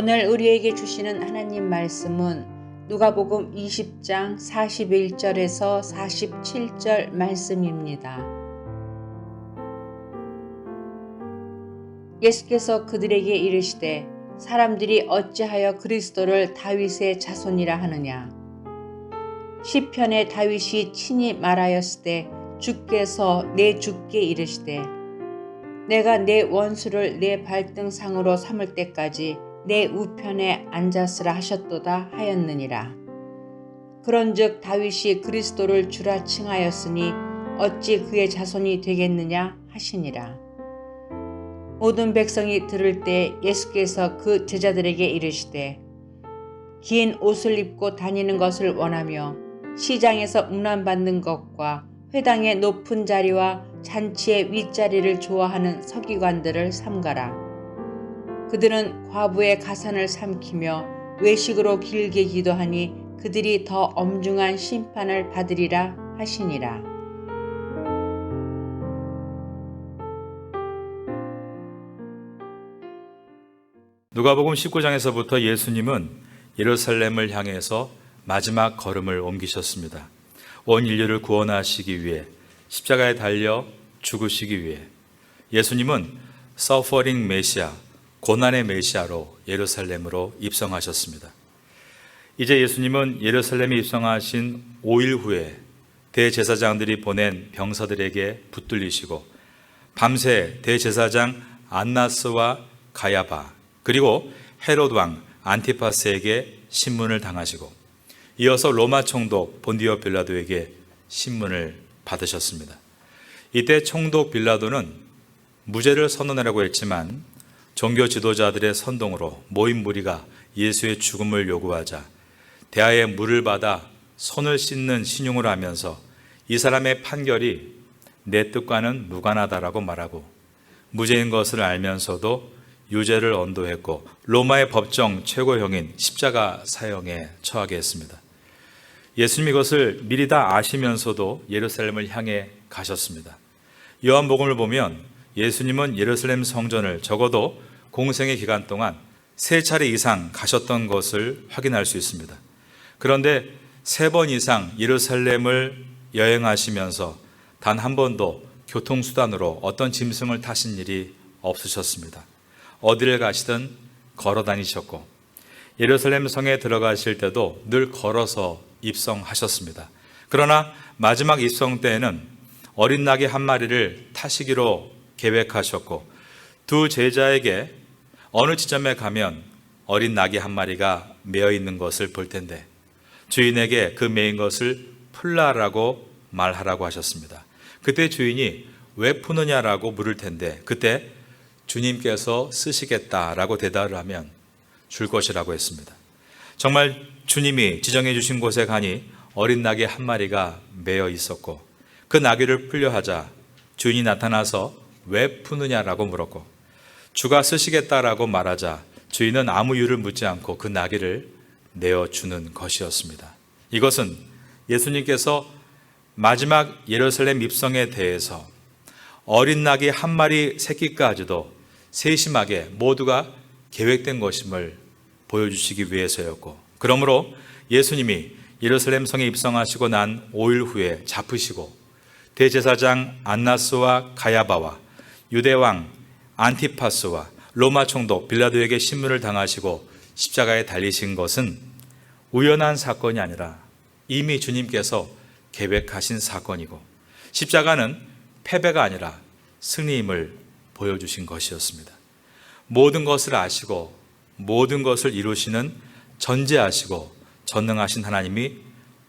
오늘 우리에게 주시는 하나님 말씀은 누가복음 20장 41절에서 47절 말씀입니다. 예수께서 그들에게 이르시되 사람들이 어찌하여 그리스도를 다윗의 자손이라 하느냐. 시편에 다윗이 친히 말하였으되 주께서 내 주께 이르시되 내가 내 원수를 내 발등상으로 삼을 때까지 내 우편에 앉았으라 하셨도다 하였느니라. 그런즉 다윗이 그리스도를 주라 칭하였으니 어찌 그의 자손이 되겠느냐 하시니라. 모든 백성이 들을 때 예수께서 그 제자들에게 이르시되 긴 옷을 입고 다니는 것을 원하며 시장에서 음란받는 것과 회당의 높은 자리와 잔치의 윗자리를 좋아하는 서기관들을 삼가라. 그들은 과부의 가산을 삼키며 외식으로 길게 기도하니 그들이 더 엄중한 심판을 받으리라 하시니라. 누가복음 19장에서부터 예수님은 예루살렘을 향해서 마지막 걸음을 옮기셨습니다. 온 인류를 구원하시기 위해 십자가에 달려 죽으시기 위해 예수님은 서퍼링 메시아, 고난의 메시아로 예루살렘으로 입성하셨습니다. 이제 예수님은 예루살렘에 입성하신 5일 후에 대제사장들이 보낸 병사들에게 붙들리시고 밤새 대제사장 안나스와 가야바 그리고 헤롯 왕 안티파스에게 신문을 당하시고 이어서 로마 총독 본디오 빌라도에게 신문을 받으셨습니다. 이때 총독 빌라도는 무죄를 선언하라고 했지만 종교 지도자들의 선동으로 모인 무리가 예수의 죽음을 요구하자 대하에 물을 받아 손을 씻는 신용을 하면서 이 사람의 판결이 내 뜻과는 무관하다라고 말하고 무죄인 것을 알면서도 유죄를 언도했고 로마의 법정 최고형인 십자가 사형에 처하게 했습니다. 예수님이 이것을 미리 다 아시면서도 예루살렘을 향해 가셨습니다. 요한복음을 보면 예수님은 예루살렘 성전을 적어도 공생의 기간 동안 3차례 이상 가셨던 것을 확인할 수 있습니다. 그런데 3번 이상 예루살렘을 여행하시면서 단 한 번도 교통수단으로 어떤 짐승을 타신 일이 없으셨습니다. 어디를 가시든 걸어 다니셨고 예루살렘 성에 들어가실 때도 늘 걸어서 입성하셨습니다. 그러나 마지막 입성 때에는 어린 나귀 한 마리를 타시기로 계획하셨고 두 제자에게 어느 지점에 가면 어린 나귀 한 마리가 매어 있는 것을 볼 텐데 주인에게 그 매인 것을 풀라라고 말하라고 하셨습니다. 그때 주인이 왜 푸느냐라고 물을 텐데 그때 주님께서 쓰시겠다라고 대답을 하면 줄 것이라고 했습니다. 정말 주님이 지정해 주신 곳에 가니 어린 나귀 한 마리가 매어 있었고 그 나귀를 풀려 하자 주인이 나타나서 왜 푸느냐라고 물었고 주가 쓰시겠다라고 말하자 주인은 아무 이유를 묻지 않고 그 나귀를 내어주는 것이었습니다. 이것은 예수님께서 마지막 예루살렘 입성에 대해서 어린 나귀 한 마리 새끼까지도 세심하게 모두가 계획된 것임을 보여주시기 위해서였고 그러므로 예수님이 예루살렘 성에 입성하시고 난 5일 후에 잡히시고 대제사장 안나스와 가야바와 유대왕 안티파스와 로마 총독 빌라도에게 신문을 당하시고 십자가에 달리신 것은 우연한 사건이 아니라 이미 주님께서 계획하신 사건이고 십자가는 패배가 아니라 승리임을 보여주신 것이었습니다. 모든 것을 아시고 모든 것을 이루시는 전지하시고 전능하신 하나님이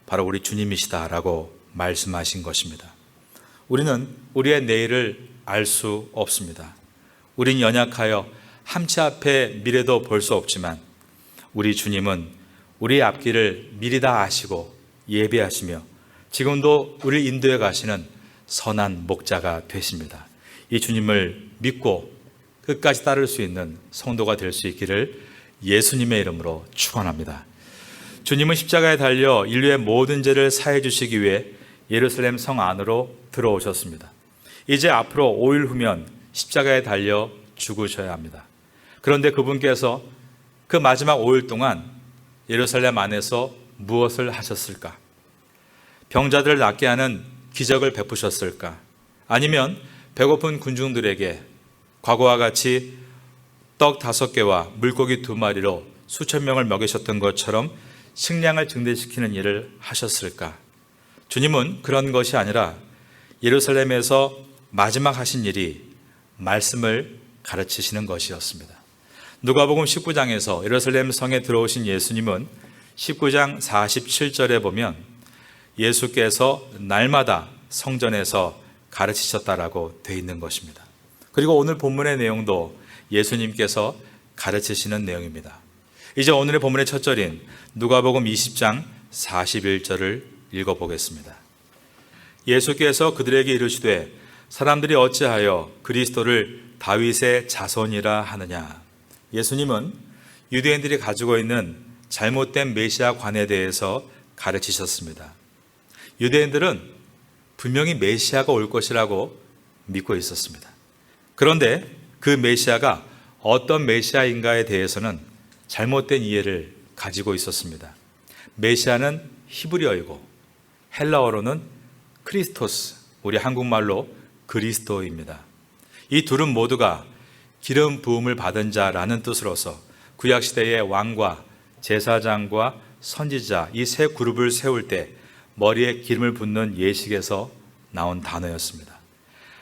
바로 우리 주님이시다라고 말씀하신 것입니다. 우리는 우리의 내일을 알 수 없습니다. 우린 연약하여 함치 앞에 미래도 볼 수 없지만 우리 주님은 우리의 앞길을 미리 다 아시고 예비하시며 지금도 우리를 인도해 가시는 선한 목자가 되십니다. 이 주님을 믿고 끝까지 따를 수 있는 성도가 될 수 있기를 예수님의 이름으로 축원합니다. 주님은 십자가에 달려 인류의 모든 죄를 사해 주시기 위해 예루살렘 성 안으로 들어오셨습니다. 이제 앞으로 5일 후면 십자가에 달려 죽으셔야 합니다. 그런데 그분께서 그 마지막 5일 동안 예루살렘 안에서 무엇을 하셨을까? 병자들을 낫게 하는 기적을 베푸셨을까? 아니면 배고픈 군중들에게 과거와 같이 떡 5개와 물고기 2마리로 수천 명을 먹이셨던 것처럼 식량을 증대시키는 일을 하셨을까? 주님은 그런 것이 아니라 예루살렘에서 마지막 하신 일이 말씀을 가르치시는 것이었습니다. 누가복음 19장에서 예루살렘 성에 들어오신 예수님은 19장 47절에 보면 예수께서 날마다 성전에서 가르치셨다라고 되어 있는 것입니다. 그리고 오늘 본문의 내용도 예수님께서 가르치시는 내용입니다. 이제 오늘의 본문의 첫 절인 누가복음 20장 41절을 읽어보겠습니다. 예수께서 그들에게 이르시되 사람들이 어찌하여 그리스도를 다윗의 자손이라 하느냐. 예수님은 유대인들이 가지고 있는 잘못된 메시아관에 대해서 가르치셨습니다. 유대인들은 분명히 메시아가 올 것이라고 믿고 있었습니다. 그런데 그 메시아가 어떤 메시아인가에 대해서는 잘못된 이해를 가지고 있었습니다. 메시아는 히브리어이고 헬라어로는 크리스토스, 우리 한국말로 그리스도입니다. 이 둘은 모두가 기름 부음을 받은 자라는 뜻으로서 구약시대의 왕과 제사장과 선지자 이 세 그룹을 세울 때 머리에 기름을 붓는 예식에서 나온 단어였습니다.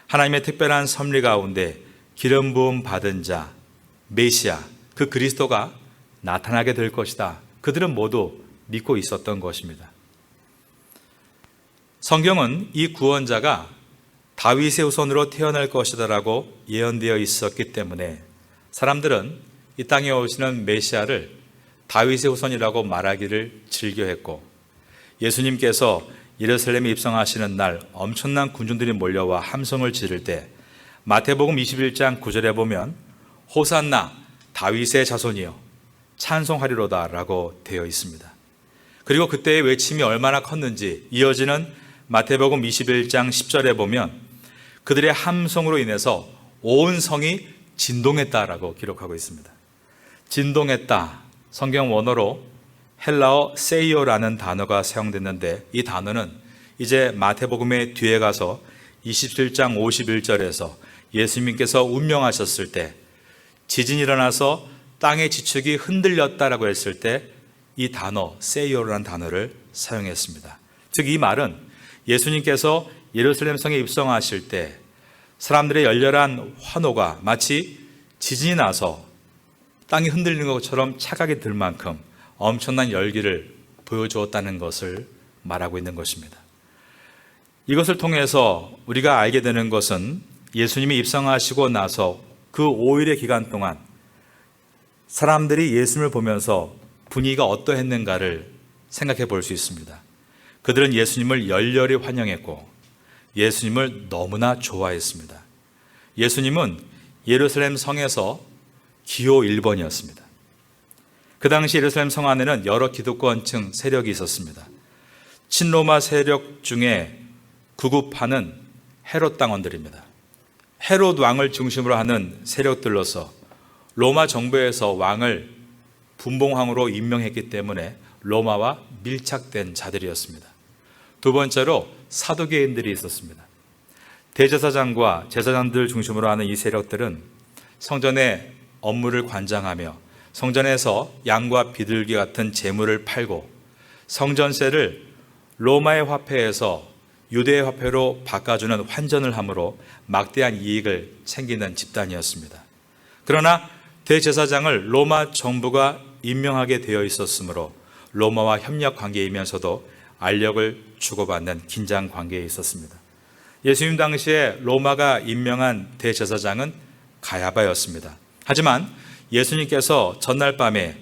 하나님의 특별한 섭리 가운데 기름 부음 받은 자, 메시아, 그 그리스도가 나타나게 될 것이다. 그들은 모두 믿고 있었던 것입니다. 성경은 이 구원자가 다윗의 후손으로 태어날 것이다라고 예언되어 있었기 때문에 사람들은 이 땅에 오시는 메시아를 다윗의 후손이라고 말하기를 즐겨했고, 예수님께서 예루살렘에 입성하시는 날 엄청난 군중들이 몰려와 함성을 지를 때 마태복음 21장 9절에 보면 호산나 다윗의 자손이여 찬송하리로다 라고 되어 있습니다. 그리고 그때의 외침이 얼마나 컸는지 이어지는 마태복음 21장 10절에 보면 그들의 함성으로 인해서 온 성이 진동했다라고 기록하고 있습니다. 진동했다. 성경 원어로 헬라어 세이오라는 단어가 사용됐는데 이 단어는 이제 마태복음의 뒤에 가서 27장 51절에서 예수님께서 운명하셨을 때 지진이 일어나서 땅의 지축이 흔들렸다라고 했을 때 이 단어 세이오라는 단어를 사용했습니다. 즉 이 말은 예수님께서 예루살렘 성에 입성하실 때 사람들의 열렬한 환호가 마치 지진이 나서 땅이 흔들리는 것처럼 착하게 들 만큼 엄청난 열기를 보여주었다는 것을 말하고 있는 것입니다. 이것을 통해서 우리가 알게 되는 것은 예수님이 입성하시고 나서 그 5일의 기간 동안 사람들이 예수님을 보면서 분위기가 어떠했는가를 생각해 볼 수 있습니다. 그들은 예수님을 열렬히 환영했고 예수님을 너무나 좋아했습니다. 예수님은 예루살렘 성에서 기호 1번이었습니다. 그 당시 예루살렘 성 안에는 여러 기득권층 세력이 있었습니다. 친로마 세력 중에 구급하는 헤롯 당원들입니다. 헤롯 왕을 중심으로 하는 세력들로서 로마 정부에서 왕을 분봉왕으로 임명했기 때문에 로마와 밀착된 자들이었습니다. 두 번째로 사두개인들이 있었습니다. 대제사장과 제사장들 중심으로 하는 이 세력들은 성전의 업무를 관장하며 성전에서 양과 비둘기 같은 재물을 팔고 성전세를 로마의 화폐에서 유대의 화폐로 바꿔주는 환전을 함으로 막대한 이익을 챙기는 집단이었습니다. 그러나 대제사장을 로마 정부가 임명하게 되어 있었으므로 로마와 협력 관계이면서도 알력을 주고받는 긴장 관계에 있었습니다. 예수님 당시에 로마가 임명한 대제사장은 가야바였습니다. 하지만 예수님께서 전날 밤에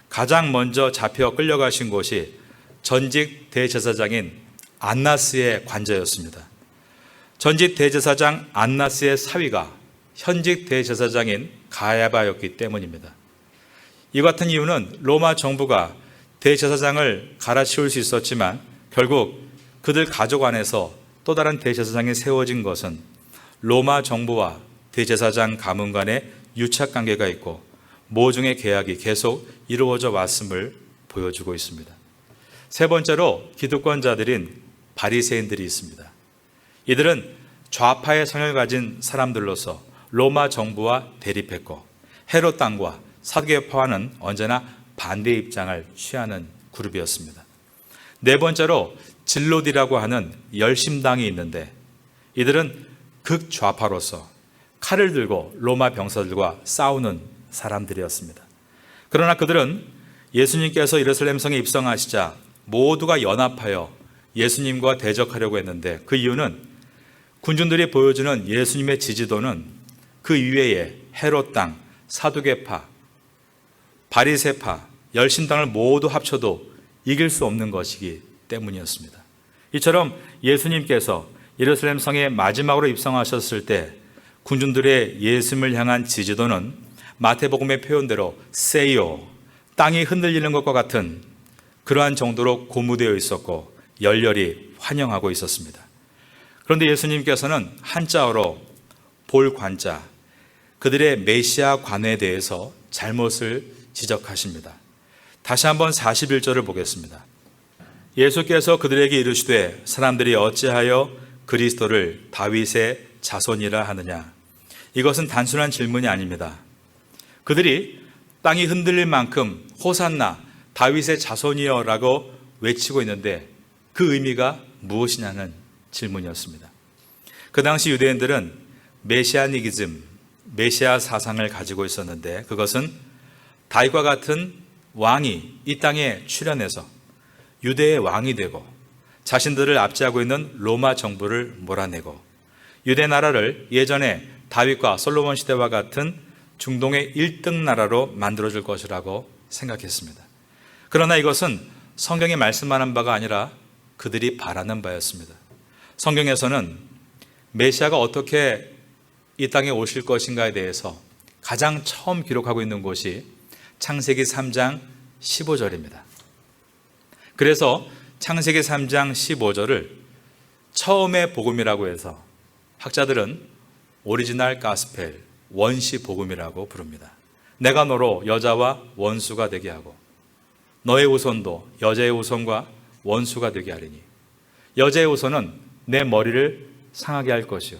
가장 먼저 잡혀 끌려가신 곳이 전직 대제사장인 안나스의 관저였습니다. 전직 대제사장 안나스의 사위가 현직 대제사장인 가야바였기 때문입니다. 이 같은 이유는 로마 정부가 대제사장을 갈아치울 수 있었지만 결국 그들 가족 안에서 또 다른 대제사장이 세워진 것은 로마 정부와 대제사장 가문 간에 유착관계가 있고 모종의 계약이 계속 이루어져 왔음을 보여주고 있습니다. 세 번째로 기득권자들인 바리새인들이 있습니다. 이들은 좌파의 성향을 가진 사람들로서 로마 정부와 대립했고 헤롯 당과 사두개파와는 언제나 반대 입장을 취하는 그룹이었습니다. 네 번째로 진로디라고 하는 열심당이 있는데 이들은 극좌파로서 칼을 들고 로마 병사들과 싸우는 사람들이었습니다. 그러나 그들은 예수님께서 예루살렘 성에 입성하시자 모두가 연합하여 예수님과 대적하려고 했는데 그 이유는 군중들이 보여주는 예수님의 지지도는 그 이외에 헤롯 당, 사두개파, 바리새파, 열심당을 모두 합쳐도 이길 수 없는 것이기 때문이었습니다. 이처럼 예수님께서 예루살렘 성에 마지막으로 입성하셨을 때 군중들의 예수님을 향한 지지도는 마태복음의 표현대로 세요, 땅이 흔들리는 것과 같은 그러한 정도로 고무되어 있었고 열렬히 환영하고 있었습니다. 그런데 예수님께서는 한자어로 볼 관자, 그들의 메시아 관에 대해서 잘못을 지적하십니다. 다시 한번 41절을 보겠습니다. 예수께서 그들에게 이르시되 사람들이 어찌하여 그리스도를 다윗의 자손이라 하느냐. 이것은 단순한 질문이 아닙니다. 그들이 땅이 흔들릴 만큼 호산나 다윗의 자손이여 라고 외치고 있는데 그 의미가 무엇이냐는 질문이었습니다. 그 당시 유대인들은 메시아니기즘, 메시아 사상을 가지고 있었는데 그것은 다윗과 같은 왕이 이 땅에 출현해서 유대의 왕이 되고 자신들을 압제하고 있는 로마 정부를 몰아내고 유대 나라를 예전에 다윗과 솔로몬 시대와 같은 중동의 1등 나라로 만들어줄 것이라고 생각했습니다. 그러나 이것은 성경에 말씀하는 바가 아니라 그들이 바라는 바였습니다. 성경에서는 메시아가 어떻게 이 땅에 오실 것인가에 대해서 가장 처음 기록하고 있는 곳이 창세기 3장 15절입니다. 그래서 창세기 3장 15절을 처음의 복음이라고 해서 학자들은 오리지널 가스펠, 원시 복음이라고 부릅니다. 내가 너로 여자와 원수가 되게 하고 너의 후손도 여자의 후손과 원수가 되게 하리니 여자의 후손은 내 머리를 상하게 할 것이요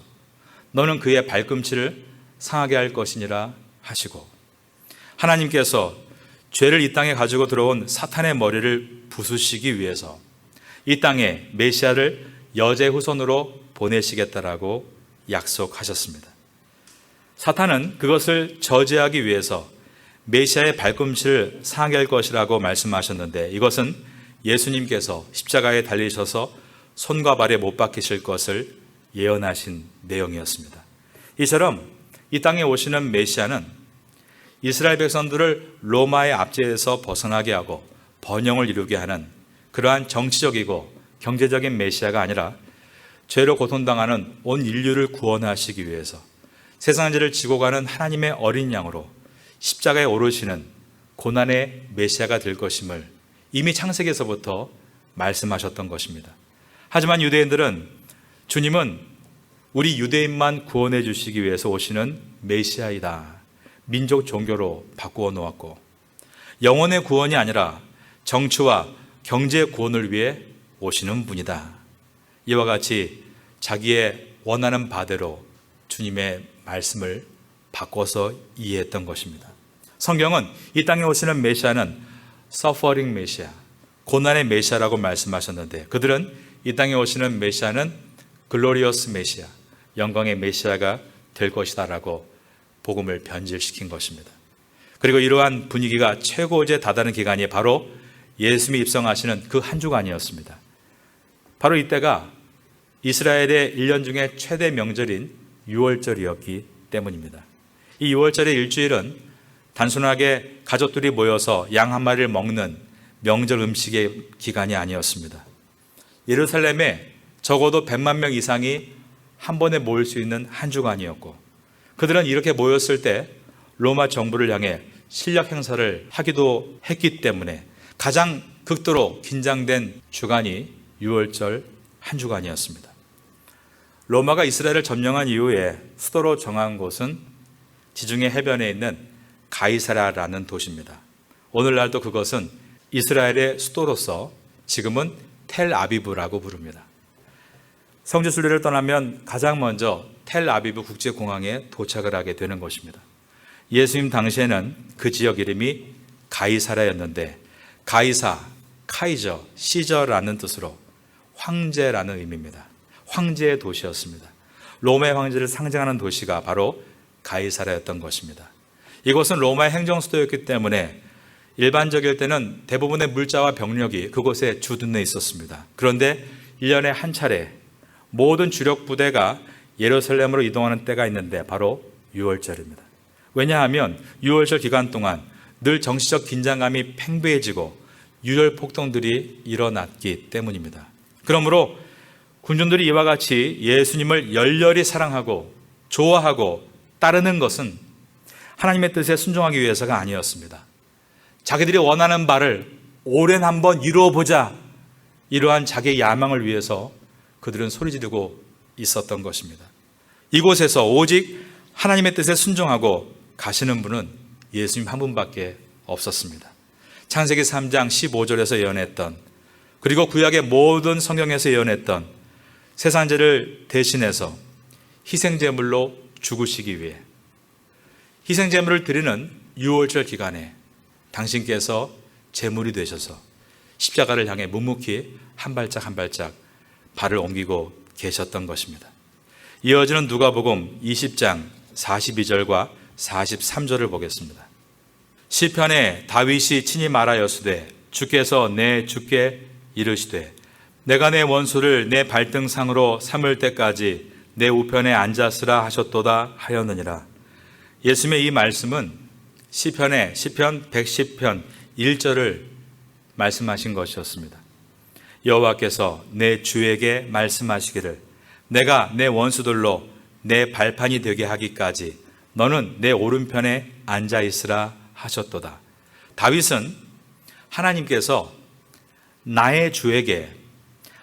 너는 그의 발꿈치를 상하게 할 것이니라 하시고 하나님께서 죄를 이 땅에 가지고 들어온 사탄의 머리를 부수시기 위해서 이 땅에 메시아를 여자의 후손으로 보내시겠다라고 약속하셨습니다. 사탄은 그것을 저지하기 위해서 메시아의 발꿈치를 상하게 할 것이라고 말씀하셨는데 이것은 예수님께서 십자가에 달리셔서 손과 발에 못 박히실 것을 예언하신 내용이었습니다. 이처럼 이 땅에 오시는 메시아는 이스라엘 백성들을 로마의 압제에서 벗어나게 하고 번영을 이루게 하는 그러한 정치적이고 경제적인 메시아가 아니라 죄로 고통당하는 온 인류를 구원하시기 위해서 세상지를 지고 가는 하나님의 어린 양으로 십자가에 오르시는 고난의 메시아가 될 것임을 이미 창세기에서부터 말씀하셨던 것입니다. 하지만 유대인들은 주님은 우리 유대인만 구원해 주시기 위해서 오시는 메시아이다. 민족 종교로 바꾸어 놓았고 영혼의 구원이 아니라 정치와 경제 구원을 위해 오시는 분이다. 이와 같이 자기의 원하는 바대로 주님의 말씀을 바꿔서 이해했던 것입니다. 성경은 이 땅에 오시는 메시아는 서퍼링 메시아, 고난의 메시아라고 말씀하셨는데 그들은 이 땅에 오시는 메시아는 글로리어스 메시아, 영광의 메시아가 될 것이다라고 복음을 변질시킨 것입니다. 그리고 이러한 분위기가 최고조에 다다른 기간이 바로 예수님이 입성하시는 그 한 주간이었습니다. 바로 이때가 이스라엘의 1년 중에 최대 명절인 유월절이었기 때문입니다. 이 유월절의 일주일은 단순하게 가족들이 모여서 양 한 마리를 먹는 명절 음식의 기간이 아니었습니다. 예루살렘에 적어도 100만 명 이상이 한 번에 모일 수 있는 한 주간이었고 그들은 이렇게 모였을 때 로마 정부를 향해 실력 행사를 하기도 했기 때문에 가장 극도로 긴장된 주간이 유월절 한 주간이었습니다. 로마가 이스라엘을 점령한 이후에 수도로 정한 곳은 지중해 해변에 있는 가이사라라는 도시입니다. 오늘날도 그것은 이스라엘의 수도로서 지금은 텔아비브라고 부릅니다. 성지 순례를 떠나면 가장 먼저 텔아비브 국제공항에 도착을 하게 되는 것입니다. 예수님 당시에는 그 지역 이름이 가이사라였는데 가이사, 카이저, 시저라는 뜻으로 황제라는 의미입니다. 황제의 도시였습니다. 로마의 황제를 상징하는 도시가 바로 가이사라였던 것입니다. 이곳은 로마의 행정수도였기 때문에 일반적일 때는 대부분의 물자와 병력이 그곳에 주둔해 있었습니다. 그런데 1년에 한 차례 모든 주력 부대가 예루살렘으로 이동하는 때가 있는데 바로 6월절입니다. 왜냐하면 6월절 기간 동안 늘 정치적 긴장감이 팽배해지고 유혈 폭동들이 일어났기 때문입니다. 그러므로 군중들이 이와 같이 예수님을 열렬히 사랑하고 좋아하고 따르는 것은 하나님의 뜻에 순종하기 위해서가 아니었습니다. 자기들이 원하는 바를 오랜 한번 이루어보자, 이러한 자기의 야망을 위해서 그들은 소리 지르고 있었던 것입니다. 이곳에서 오직 하나님의 뜻에 순종하고 가시는 분은 예수님 한 분밖에 없었습니다. 창세기 3장 15절에서 예언했던, 그리고 구약의 모든 성경에서 예언했던 세상죄를 대신해서 희생제물로 죽으시기 위해 희생제물을 드리는 유월절 기간에 당신께서 제물이 되셔서 십자가를 향해 묵묵히 한 발짝 한 발짝 발을 옮기고 계셨던 것입니다. 이어지는 누가복음 20장 42절과 43절을 보겠습니다. 시편에 다윗이 친히 말하였으되 주께서 내 주께 이르시되 내가 내 원수를 내 발등상으로 삼을 때까지 내 우편에 앉았으라 하셨도다 하였느니라. 예수님의 이 말씀은 시편 110편 1절을 말씀하신 것이었습니다. 여호와께서 내 주에게 말씀하시기를 내가 내 원수들로 내 발판이 되게 하기까지 너는 내 오른편에 앉아 있으라 하셨도다. 다윗은 하나님께서 나의 주에게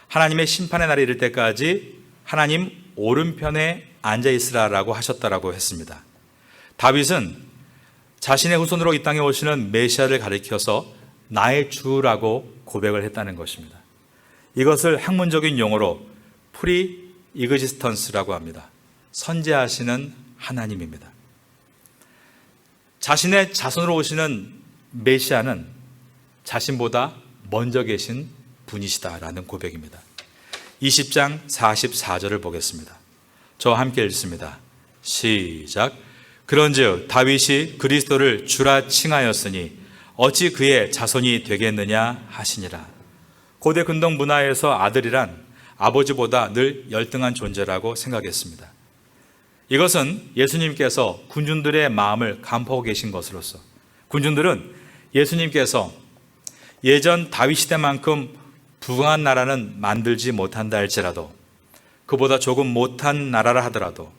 하나님의 심판의 날이 이를 때까지 하나님 오른편에 앉아 있으라라고 하셨다라고 했습니다. 다윗은 자신의 후손으로 이 땅에 오시는 메시아를 가리켜서 나의 주라고 고백을 했다는 것입니다. 이것을 학문적인 용어로 프리 이그지스턴스라고 합니다. 선재하시는 하나님입니다. 자신의 자손으로 오시는 메시아는 자신보다 먼저 계신 분이시다라는 고백입니다. 20장 44절을 보겠습니다. 저와 함께 읽습니다. 시작. 그런즉 다윗이 그리스도를 주라 칭하였으니 어찌 그의 자손이 되겠느냐 하시니라. 고대 근동 문화에서 아들이란 아버지보다 늘 열등한 존재라고 생각했습니다. 이것은 예수님께서 군중들의 마음을 간파하고 계신 것으로서 군중들은 예수님께서 예전 다윗 시대만큼 부강한 나라는 만들지 못한다 할지라도 그보다 조금 못한 나라라 하더라도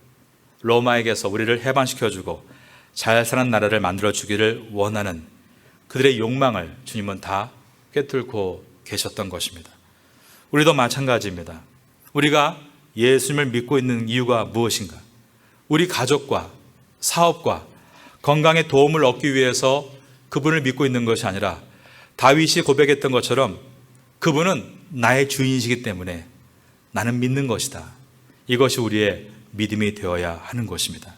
로마에게서 우리를 해방시켜주고 잘 사는 나라를 만들어주기를 원하는 그들의 욕망을 주님은 다 꿰뚫고 계셨던 것입니다. 우리도 마찬가지입니다. 우리가 예수님을 믿고 있는 이유가 무엇인가? 우리 가족과 사업과 건강에 도움을 얻기 위해서 그분을 믿고 있는 것이 아니라 다윗이 고백했던 것처럼 그분은 나의 주인이시기 때문에 나는 믿는 것이다. 이것이 우리의 믿음이 되어야 하는 것입니다.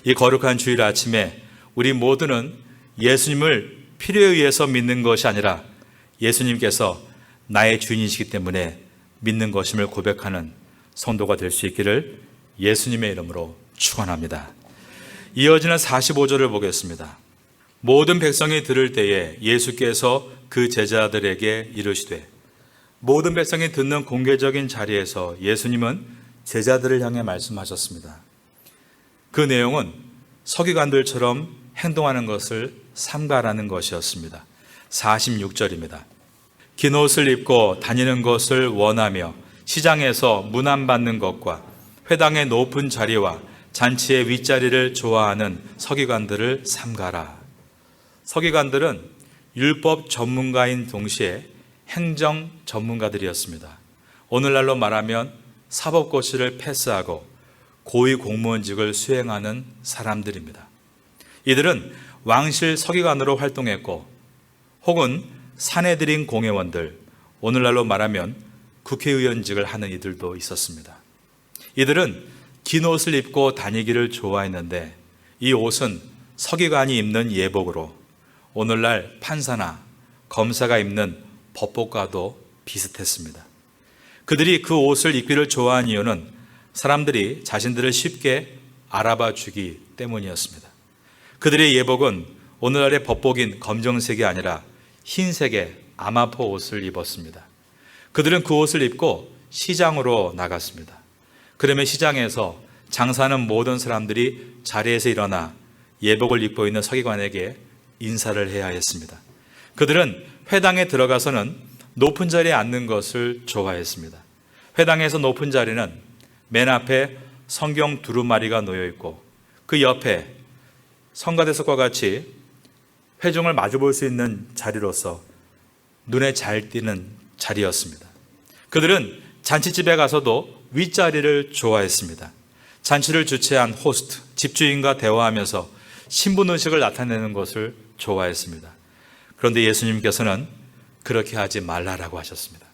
이 거룩한 주일 아침에 우리 모두는 예수님을 필요에 의해서 믿는 것이 아니라 예수님께서 나의 주인이시기 때문에 믿는 것임을 고백하는 성도가 될 수 있기를 예수님의 이름으로 축원합니다. 이어지는 45절을 보겠습니다. 모든 백성이 들을 때에 예수께서 그 제자들에게 이르시되, 모든 백성이 듣는 공개적인 자리에서 예수님은 제자들을 향해 말씀하셨습니다. 그 내용은 서기관들처럼 행동하는 것을 삼가라는 것이었습니다. 46절입니다. 긴 옷을 입고 다니는 것을 원하며 시장에서 문안받는 것과 회당의 높은 자리와 잔치의 윗자리를 좋아하는 서기관들을 삼가라. 서기관들은 율법 전문가인 동시에 행정 전문가들이었습니다. 오늘날로 말하면 사법고시를 패스하고 고위 공무원직을 수행하는 사람들입니다. 이들은 왕실 서기관으로 활동했고 혹은 사내들인 공회원들, 오늘날로 말하면 국회의원직을 하는 이들도 있었습니다. 이들은 긴 옷을 입고 다니기를 좋아했는데 이 옷은 서기관이 입는 예복으로 오늘날 판사나 검사가 입는 법복과도 비슷했습니다. 그들이 그 옷을 입기를 좋아한 이유는 사람들이 자신들을 쉽게 알아봐 주기 때문이었습니다. 그들의 예복은 오늘날의 법복인 검정색이 아니라 흰색의 아마포 옷을 입었습니다. 그들은 그 옷을 입고 시장으로 나갔습니다. 그러면 시장에서 장사하는 모든 사람들이 자리에서 일어나 예복을 입고 있는 서기관에게 인사를 해야 했습니다. 그들은 회당에 들어가서는 높은 자리에 앉는 것을 좋아했습니다. 회당에서 높은 자리는 맨 앞에 성경 두루마리가 놓여 있고 그 옆에 성가대석과 같이 회중을 마주볼 수 있는 자리로서 눈에 잘 띄는 자리였습니다. 그들은 잔치집에 가서도 윗자리를 좋아했습니다. 잔치를 주최한 호스트, 집주인과 대화하면서 신분의식을 나타내는 것을 좋아했습니다. 그런데 예수님께서는 그렇게 하지 말라라고 하셨습니다.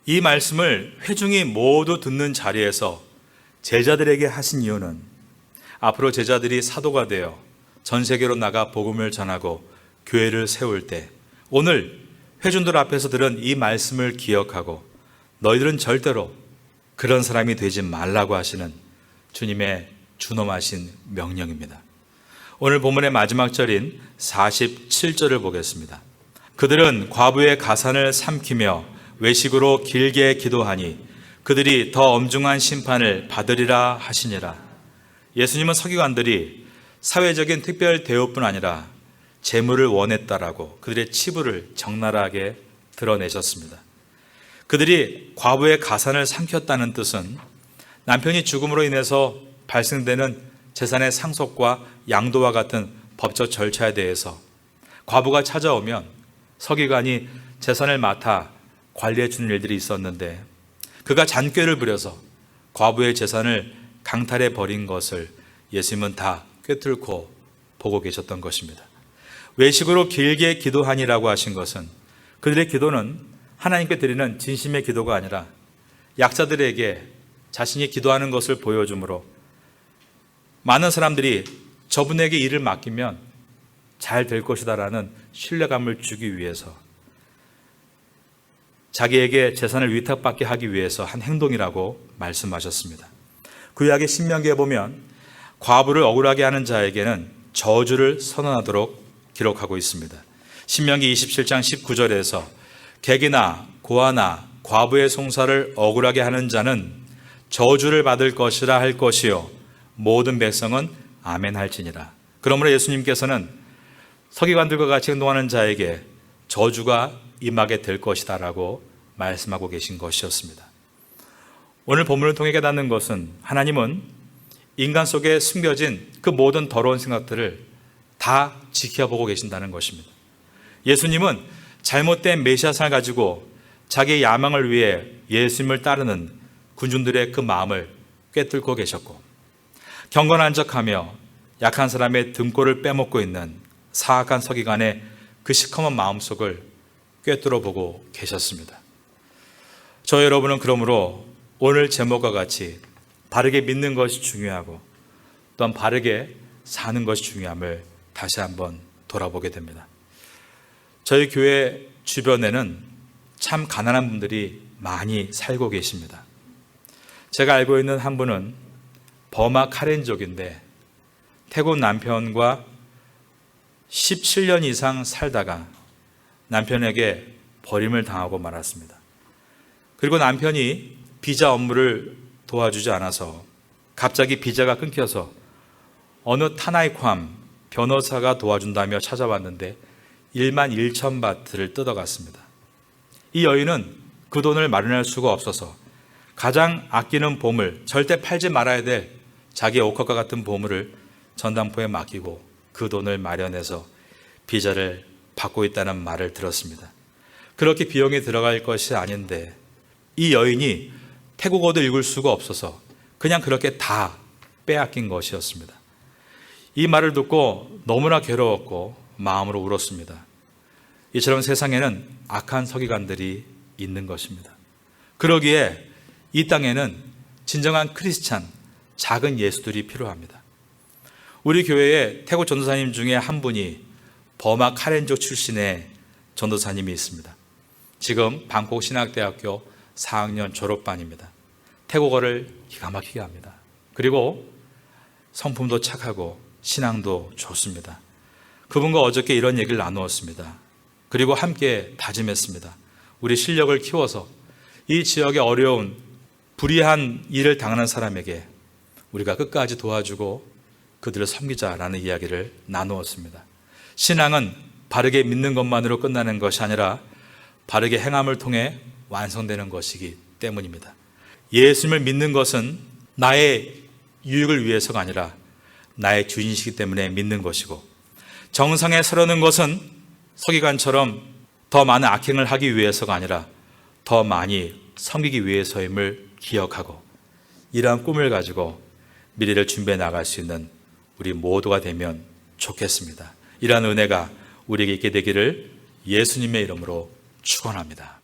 이 말씀을 회중이 모두 듣는 자리에서 제자들에게 하신 이유는 앞으로 제자들이 사도가 되어 전 세계로 나가 복음을 전하고 교회를 세울 때 오늘 회중들 앞에서 들은 이 말씀을 기억하고 너희들은 절대로 그런 사람이 되지 말라고 하시는 주님의 준엄하신 명령입니다. 오늘 본문의 마지막 절인 47절을 보겠습니다. 그들은 과부의 가산을 삼키며 외식으로 길게 기도하니 그들이 더 엄중한 심판을 받으리라 하시니라. 예수님은 서기관들이 사회적인 특별 대우뿐 아니라 재물을 원했다라고 그들의 치부를 적나라하게 드러내셨습니다. 그들이 과부의 가산을 삼켰다는 뜻은 남편이 죽음으로 인해서 발생되는 재산의 상속과 양도와 같은 법적 절차에 대해서 과부가 찾아오면 서기관이 재산을 맡아 관리해 주는 일들이 있었는데 그가 잔꾀를 부려서 과부의 재산을 강탈해 버린 것을 예수님은 다 꿰뚫고 보고 계셨던 것입니다. 외식으로 길게 기도하니라고 하신 것은 그들의 기도는 하나님께 드리는 진심의 기도가 아니라 약자들에게 자신이 기도하는 것을 보여주므로 많은 사람들이 저분에게 일을 맡기면 잘 될 것이다라는 신뢰감을 주기 위해서 자기에게 재산을 위탁받게 하기 위해서 한 행동이라고 말씀하셨습니다. 구약의 신명기에 보면 과부를 억울하게 하는 자에게는 저주를 선언하도록 기록하고 있습니다. 신명기 27장 19절에서 객이나 고아나 과부의 송사를 억울하게 하는 자는 저주를 받을 것이라 할 것이요 모든 백성은 아멘 할지니라. 그러므로 예수님께서는 서기관들과 같이 행동하는 자에게 저주가 임하게 될 것이다 라고 말씀하고 계신 것이었습니다. 오늘 본문을 통해 깨닫는 것은 하나님은 인간 속에 숨겨진 그 모든 더러운 생각들을 다 지켜보고 계신다는 것입니다. 예수님은 잘못된 메시아상을 가지고 자기의 야망을 위해 예수님을 따르는 군중들의 그 마음을 꿰뚫고 계셨고 경건한 척하며 약한 사람의 등골을 빼먹고 있는 사악한 서기관의 그 시커먼 마음속을 꿰뚫어 보고 계셨습니다. 저 여러분은 그러므로 오늘 제목과 같이 바르게 믿는 것이 중요하고 또한 바르게 사는 것이 중요함을 다시 한번 돌아보게 됩니다. 저희 교회 주변에는 참 가난한 분들이 많이 살고 계십니다. 제가 알고 있는 한 분은 버마 카렌족인데 태국 남편과 17년 이상 살다가 남편에게 버림을 당하고 말았습니다. 그리고 남편이 비자 업무를 도와주지 않아서 갑자기 비자가 끊겨서 어느 타나이쿰 변호사가 도와준다며 찾아왔는데 1만 1천 바트를 뜯어갔습니다. 이 여인은 그 돈을 마련할 수가 없어서 가장 아끼는 보물, 절대 팔지 말아야 될 자기의 옷것과 같은 보물을 전당포에 맡기고 그 돈을 마련해서 비자를 받고 있다는 말을 들었습니다. 그렇게 비용이 들어갈 것이 아닌데 이 여인이 태국어도 읽을 수가 없어서 그냥 그렇게 다 빼앗긴 것이었습니다. 이 말을 듣고 너무나 괴로웠고 마음으로 울었습니다. 이처럼 세상에는 악한 서기관들이 있는 것입니다. 그러기에 이 땅에는 진정한 크리스찬, 작은 예수들이 필요합니다. 우리 교회에 태국 전도사님 중에 한 분이 버마 카렌족 출신의 전도사님이 있습니다. 지금 방콕 신학대학교 4학년 졸업반입니다. 태국어를 기가 막히게 합니다. 그리고 성품도 착하고 신앙도 좋습니다. 그분과 어저께 이런 얘기를 나누었습니다. 그리고 함께 다짐했습니다. 우리 실력을 키워서 이 지역의 어려운 불의한 일을 당하는 사람에게 우리가 끝까지 도와주고 그들을 섬기자라는 이야기를 나누었습니다. 신앙은 바르게 믿는 것만으로 끝나는 것이 아니라 바르게 행함을 통해 완성되는 것이기 때문입니다. 예수님을 믿는 것은 나의 유익을 위해서가 아니라 나의 주인이시기 때문에 믿는 것이고, 정상에 서려는 것은 서기관처럼 더 많은 악행을 하기 위해서가 아니라 더 많이 섬기기 위해서임을 기억하고, 이러한 꿈을 가지고 미래를 준비해 나갈 수 있는 우리 모두가 되면 좋겠습니다. 이러한 은혜가 우리에게 있게 되기를 예수님의 이름으로 축원합니다.